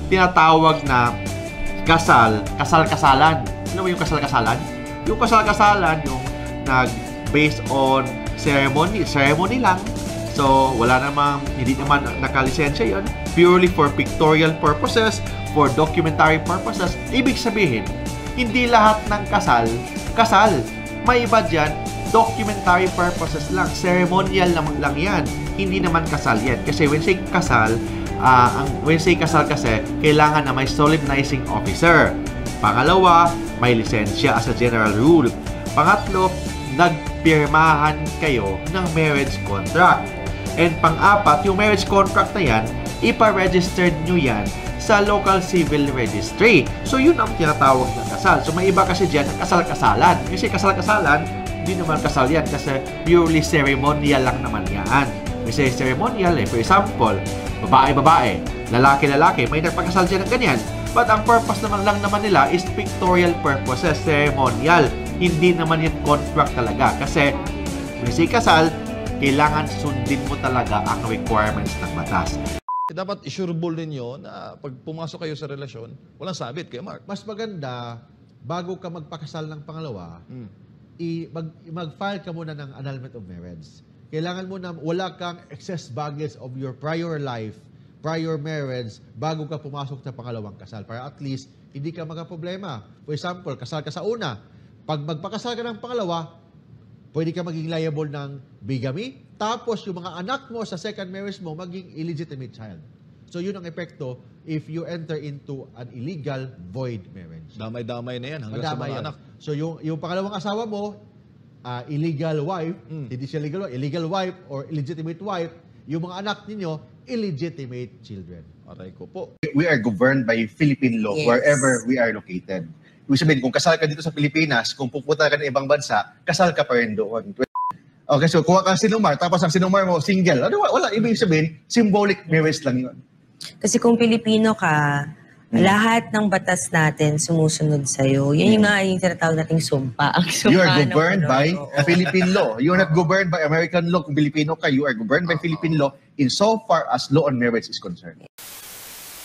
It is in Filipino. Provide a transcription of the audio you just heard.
tinatawag na kasal-kasalan. Ano ba yung kasal-kasalan? Yung kasal-kasalan, yung based on ceremony lang. So, wala namang, hindi naman nakalisensya yun. Purely for pictorial purposes, for documentary purposes. Ibig sabihin, hindi lahat ng kasal. May iba dyan, documentary purposes lang. Ceremonial lang yan. Hindi naman kasal yan. Kasi when say kasal, kasi, kailangan na may solemnizing officer. Pangalawa, may lisensya as a general rule. Pangatlo, nagpirmahan kayo ng marriage contract. And pang-apat, yung marriage contract na yan, ipa-registered nyo yan sa local civil registry. So, yun ang tinatawag ng kasal. So, may iba kasi dyan ng kasal-kasalan. Kasi kasal-kasalan, hindi naman kasal yan kasi purely ceremonial lang naman yan. Kasi ceremonial, for example, babae-babae, lalaki-lalaki, may nagpakasal dyan ng ganyan. But ang purpose naman nila is pictorial purposes, ceremonial. Hindi naman yung contract talaga. Kasi, may kasal, kailangan sundin mo talaga ang requirements ng batas. Dapat isurable ninyo na pag pumasok kayo sa relasyon, walang sabit kay Mark. Mas maganda, bago ka magpakasal ng pangalawa, mag-file ka muna ng annulment of marriage. Kailangan mo na wala kang excess baggage of your prior life, prior marriage, bago ka pumasok sa pangalawang kasal. Para at least, hindi ka magka-problema. For example, kasal ka sa una. Pag magpakasal ka ng pangalawa, pwede ka maging liable ng bigamy. Tapos, yung mga anak mo sa second marriage mo, maging illegitimate child. So, yun ang epekto if you enter into an illegal void marriage. Damay-damay na yan hanggang sa mga anak. So, yung pangalawang asawa mo, illegal wife, hindi siya illegal wife or illegitimate wife, yung mga anak ninyo, illegitimate children. Aray ko po. We are governed by Philippine law wherever we are located. Ibig sabihin, kung kasal ka dito sa Pilipinas, kung pupunta ka ng ibang bansa, kasal ka pa rin doon. Okay, so kuha ka ng sinumar, tapos ang sinumar mo, single. Ano, wala, ibig sabihin, symbolic marriage lang yun. Kasi kung Pilipino ka, lahat ng batas natin sumusunod sa'yo. Yan yung nga yung tinatawag nating sumpa. Ang sumpa You are governed by Philippine law. You are not governed by American law. Kung Pilipino ka, you are governed by Philippine law in so far as law on marriage is concerned.